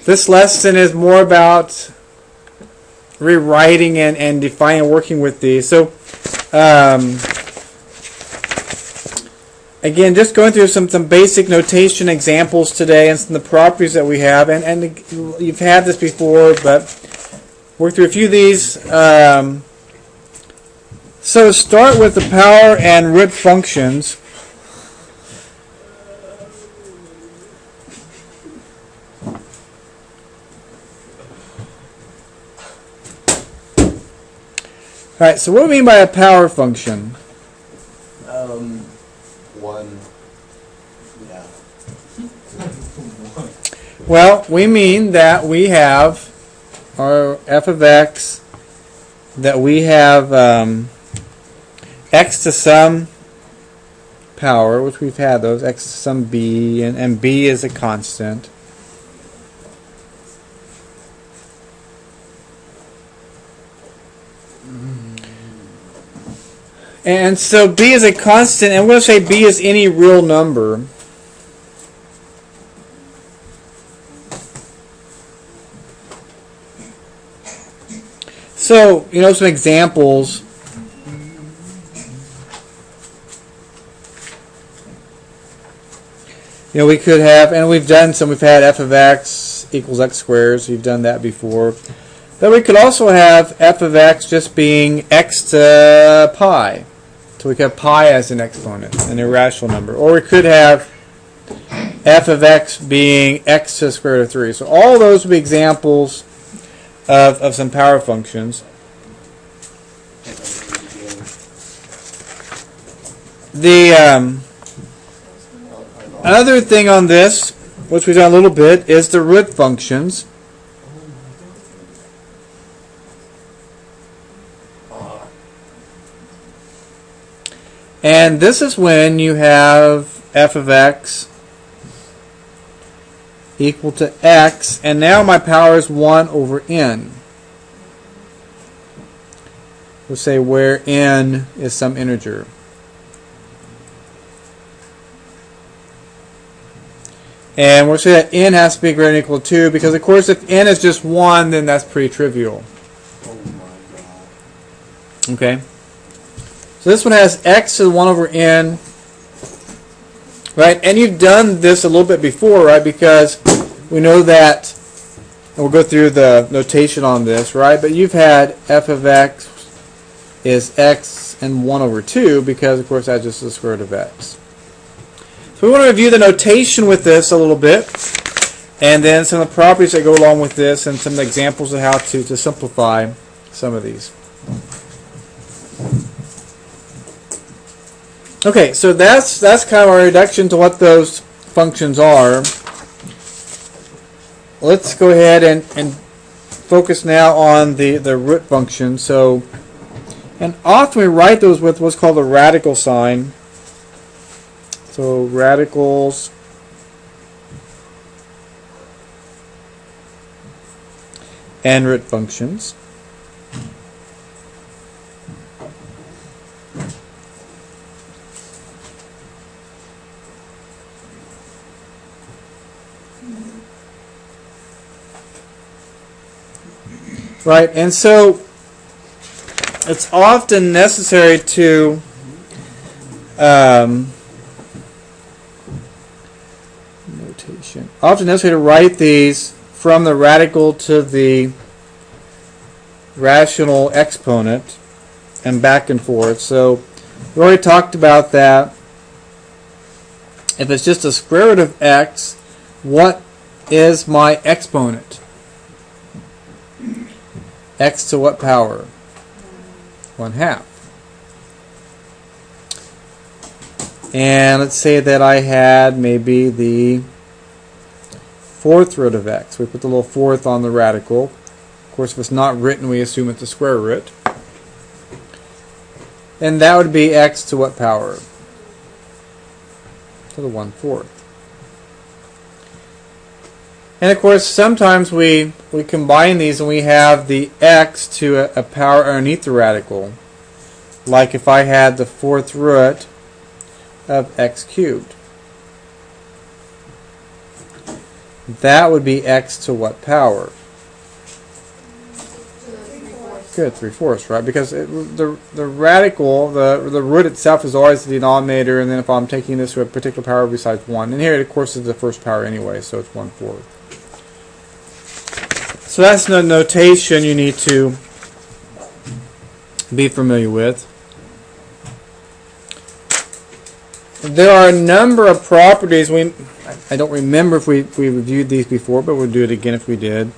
This lesson is more about rewriting and defining and working with these. So, again, just going through some basic notation examples today and some of the properties that we have. And you've had this before, but work through a few of these. So start with the power and root functions. All right, so what do we mean by a power function? One. Yeah. Well, we mean that we have our f of x, that we have x to some power, which we've had those, x to some b, and b is a constant. And so b is a constant, and we're going to say b is any real number. So, some examples. We could have, and we've done some, we've had f of x equals x squared, so you've done that before. But we could also have f of x just being x to pi. So we could have pi as an exponent, an irrational number. Or we could have f of x being x to the square root of 3. So all those would be examples of some power functions. The other thing on this, which we've done a little bit, is the root functions. And this is when you have f of x equal to x, and now my power is 1 over n. We'll say where n is some integer. And we'll say that n has to be greater than or equal to 2, because of course if n is just 1, then that's pretty trivial. Oh my god. Okay. So this one has x to the 1 over n, right? And you've done this a little bit before, right? Because we know that, and we'll go through the notation on this, right? But you've had f of x is x and 1 over 2, because of course that's just the square root of x. So we want to review the notation with this a little bit, and then some of the properties that go along with this, and some of the examples of how to simplify some of these. Okay, so that's kind of our introduction to what those functions are. Let's go ahead and focus now on the root function. So, and often we write those with what's called a radical sign. So radicals and root functions. Right, and so it's often necessary to notation. Often necessary to write these from the radical to the rational exponent and back and forth. So we already talked about that. If it's just a square root of x, what is my exponent? X to what power? 1/2. And let's say that I had maybe the fourth root of x. We put the little fourth on the radical. Of course, if it's not written, we assume it's a square root. And that would be x to what power? To the 1/4. And of course, sometimes we combine these and we have the x to a power underneath the radical. Like if I had the fourth root of x cubed. that would be x to what power? Good, 3/4, right? Because the radical, the root itself is always the denominator, and then if I'm taking this to a particular power besides 1, and here, of course, is the first power anyway, so it's 1/4. So that's the notation you need to be familiar with. There are a number of properties. I don't remember if we reviewed these before, but we'll do it again if we did.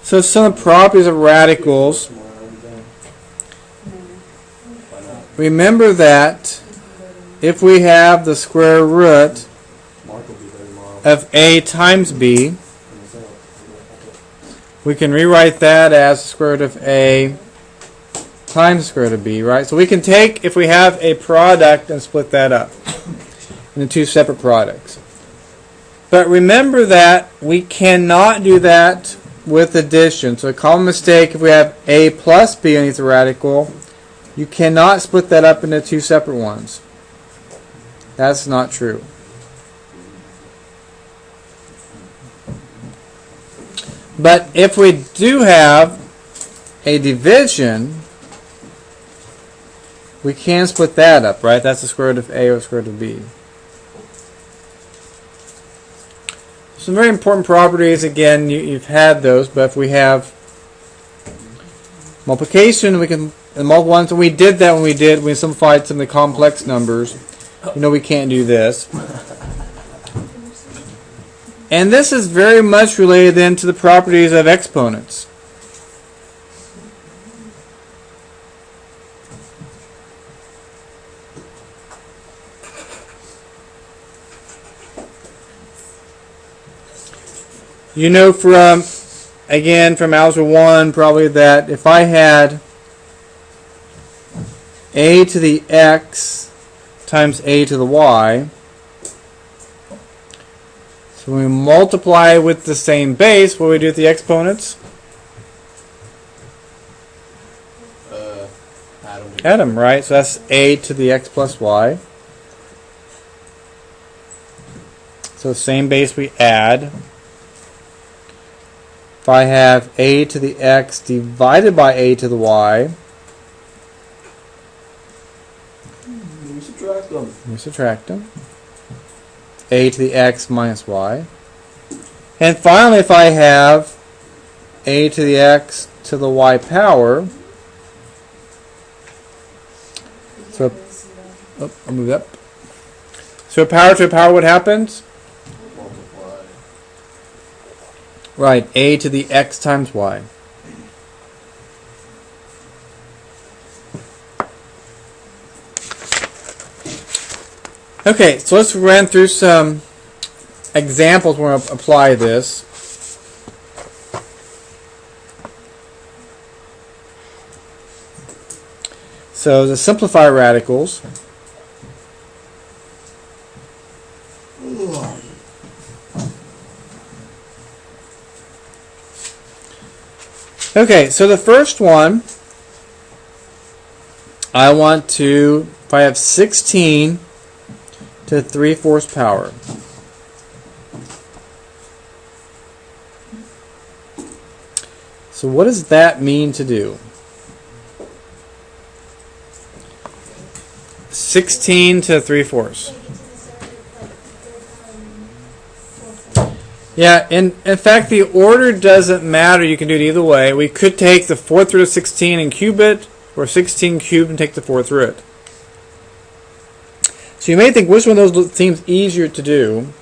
So some properties of radicals. Remember that if we have the square root of a times b, we can rewrite that as the square root of a times the square root of b, right? So we can take, if we have a product, and split that up into two separate products. But remember that we cannot do that with addition. So a common mistake, if we have a plus b underneath the radical, you cannot split that up into two separate ones. That's not true. But if we do have a division, we can split that up, right? That's the square root of a or the square root of b. Some very important properties, again, you've had those, but if we have multiplication, we can multiply ones, and we did that when we simplified some of the complex numbers. You know we can't do this. And this is very much related then to the properties of exponents. You know from Algebra 1 probably that if I had a to the x times a to the y, so when we multiply with the same base, what do we do with the exponents? Add them, right? So that's a to the x plus y. So same base we add. If I have a to the x divided by a to the y, we subtract them. A to the x minus y. And finally, if I have a to the x to the y power, so I'll move up. So power to a power, what happens? Multiply. Right, a to the x times y. Okay, so let's run through some examples where we'll apply this. So to simplify radicals, okay, so the first one, I want to, if I have 16 to 3/4 power. So what does that mean to do? 16 to 3/4. Yeah, in fact, the order doesn't matter. You can do it either way. We could take the 4th root of 16 and cube it, or 16 cubed and take the 4th root. So you may think, which one of those seems easier to do?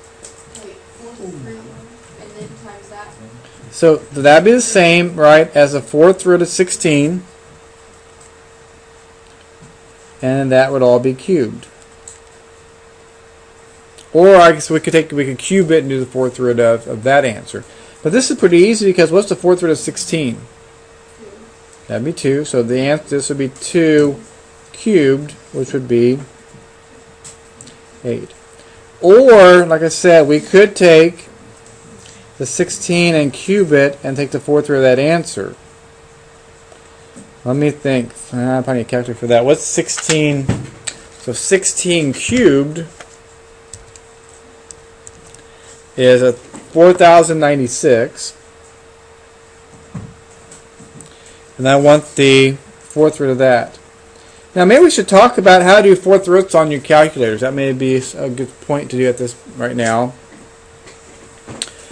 So that'd be the same, right, as the 4th root of 16. And that would all be cubed. Or I guess we could cube it and do the 4th root of that answer. But this is pretty easy because what's the 4th root of 16? That'd be 2. So the answer, this would be 2 cubed, which would be 8. Or, like I said, we could take the 16 and cube it and take the 4th root of that answer. Let me think. I probably need a calculator for that. What's 16? So 16 cubed is a 4,096. And I want the fourth root of that. Now maybe we should talk about how to do fourth roots on your calculators. That may be a good point to do at this right now.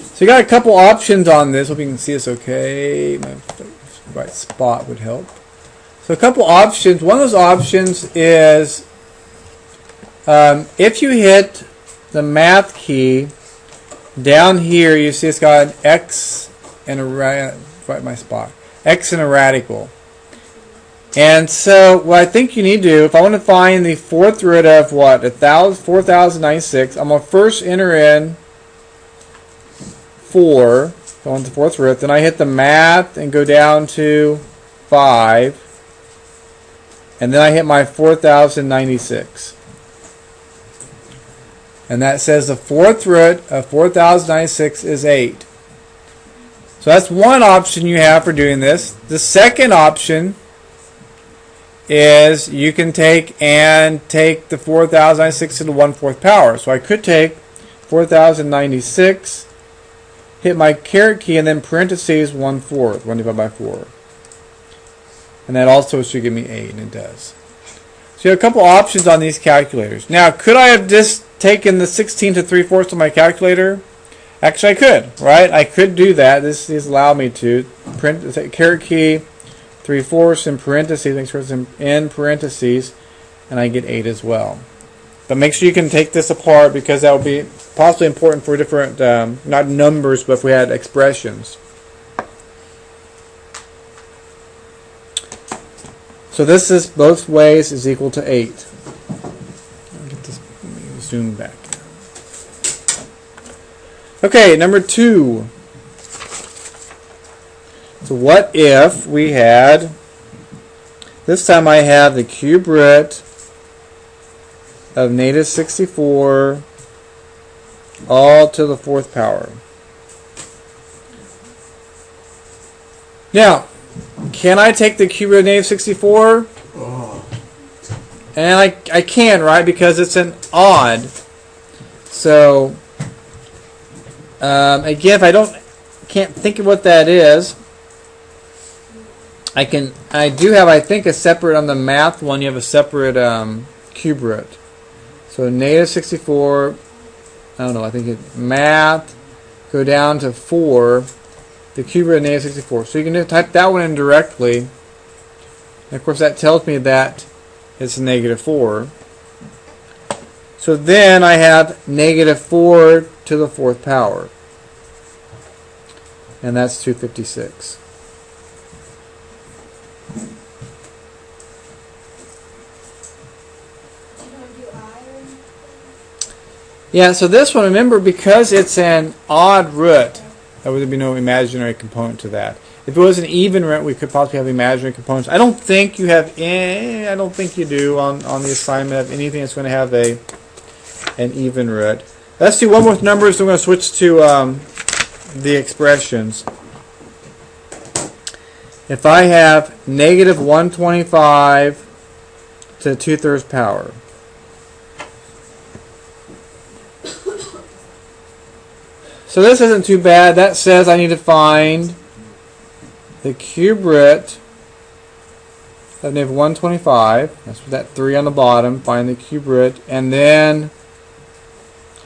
So you got a couple options on this. Hope you can see this okay. My right spot would help. So a couple options. One of those options is if you hit the math key down here, you see it's got an X and a right my spot. X and a radical. And so what I think you need to do, if I want to find the fourth root of what? 4,096, I'm going to first enter in 4. If I want the fourth root. Then I hit the math and go down to 5. And then I hit my 4,096. And that says the fourth root of 4,096 is 8. So that's one option you have for doing this. The second option is you can take the 4,096 to the 1/4 power. So I could take 4,096, hit my caret key, and then parentheses 1/4, 1 divided by 4. And that also should give me 8, and it does. So you have a couple options on these calculators. Now, could I have just taken the 16 to 3/4 on my calculator? Actually, I could, right? I could do that. This allowed me to print the caret key, 3/4 in parentheses, make sure it's in parentheses, and I get 8 as well. But make sure you can take this apart because that will be possibly important for different, not numbers, but if we had expressions. So this is both ways is equal to 8. I'll get this zoom back. Okay, number 2. So what if we had, this time I have the cube root of negative 64 all to the 4th power. Now, can I take the cube root of negative 64? And I can, right? Because it's an odd. So, again, if I can't think of what that is, I do have, I think, a separate, on the math one, you have a separate cube root. So negative 64, I don't know, I think math, go down to 4, the cube root of negative 64. So you can just type that one in directly. And of course that tells me that it's negative 4. So then I have negative 4 to the 4th power. And that's 256. Yeah, so this one, remember, because it's an odd root, there would be no imaginary component to that. If it was an even root, we could possibly have imaginary components. I don't think you have any, I don't think you do on the assignment of anything that's going to have an even root. Let's do one more number, so we're going to switch to the expressions. If I have negative 125 to the 2/3 power, so this isn't too bad. That says I need to find the cube root of negative 125. That's that 3 on the bottom. Find the cube root and then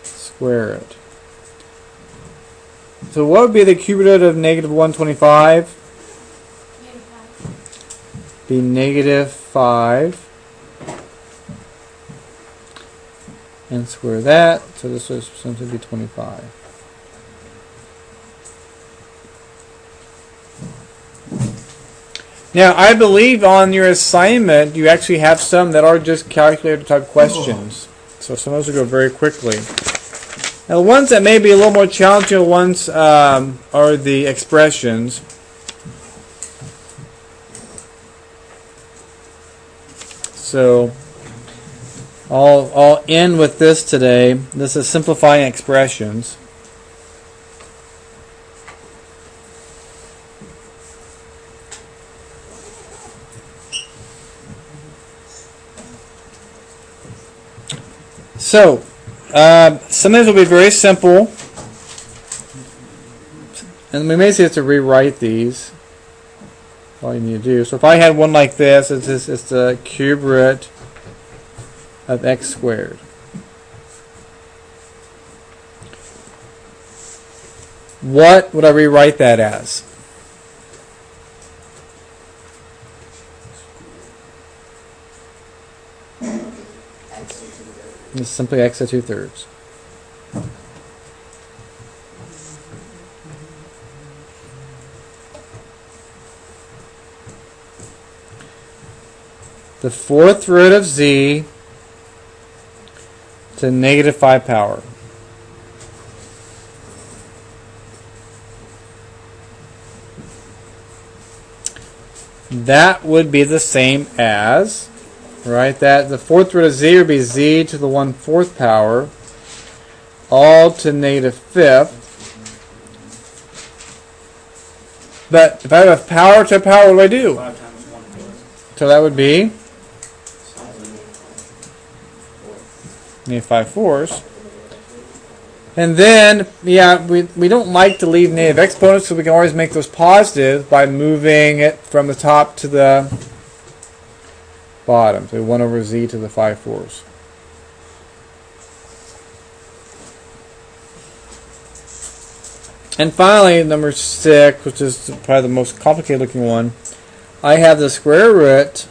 square it. So what would be the cube root of negative 125? Be negative 5. And square that. So this would simply be 25. Now, I believe on your assignment you actually have some that are just calculator type questions. So some of those will go very quickly. Now, the ones that may be a little more challenging ones are the expressions. So I'll end with this today. This is simplifying expressions. So, some of these will be very simple. And we may have to rewrite these. All you need to do. So if I had one like this, it's the cube root of x squared. What would I rewrite that as? It's simply x to 2/3. The fourth root of z to negative 5 power. That would be the same as, right, that the fourth root of z would be z to the 1/4 power, all to negative 5th. But if I have a power to a power, what do I do? 5 times 1/4. So that would be negative 5/4. And then, yeah, we don't like to leave negative exponents, so we can always make those positive by moving it from the top to the bottom. So 1 over z to the 5/4. And finally, number 6, which is probably the most complicated looking one, I have the square root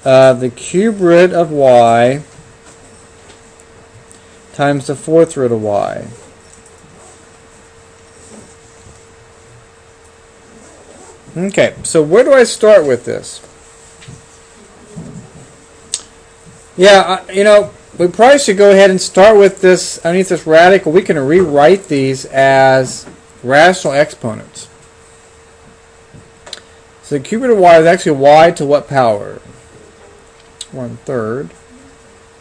of the cube root of y times the fourth root of y. Okay, so where do I start with this? Yeah, we probably should go ahead and start with this underneath this radical. We can rewrite these as rational exponents. So the cube root of y is actually y to what power? 1/3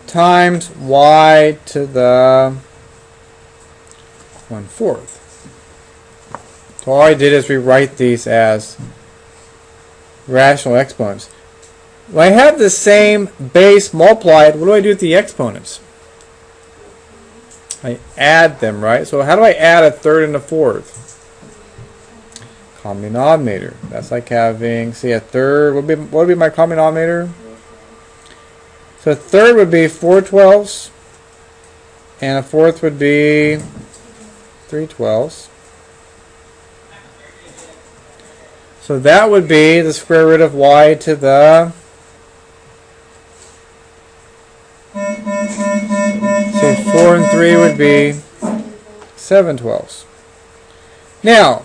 times y to the 1/4. So all I did is rewrite these as rational exponents. When I have the same base multiplied, what do I do with the exponents? I add them, right? So how do I add a third and a fourth? Common denominator. That's like having, see, a third. What would be my common denominator? So a third would be 4/12, and a fourth would be 3/12. So that would be the square root of y to the, so 4 and 3 would be 7/12. Now,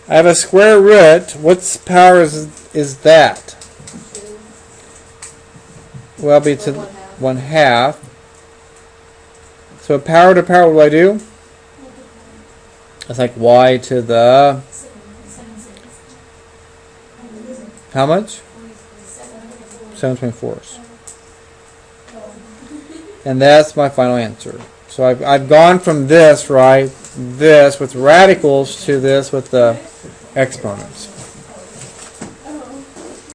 I have a square root. What's power is that? Well, it'll be to 1/2. So power to power, what do I do? It's like y to the, how much? 7/24. And that's my final answer. So I've gone from this, right, this with radicals to this with the exponents.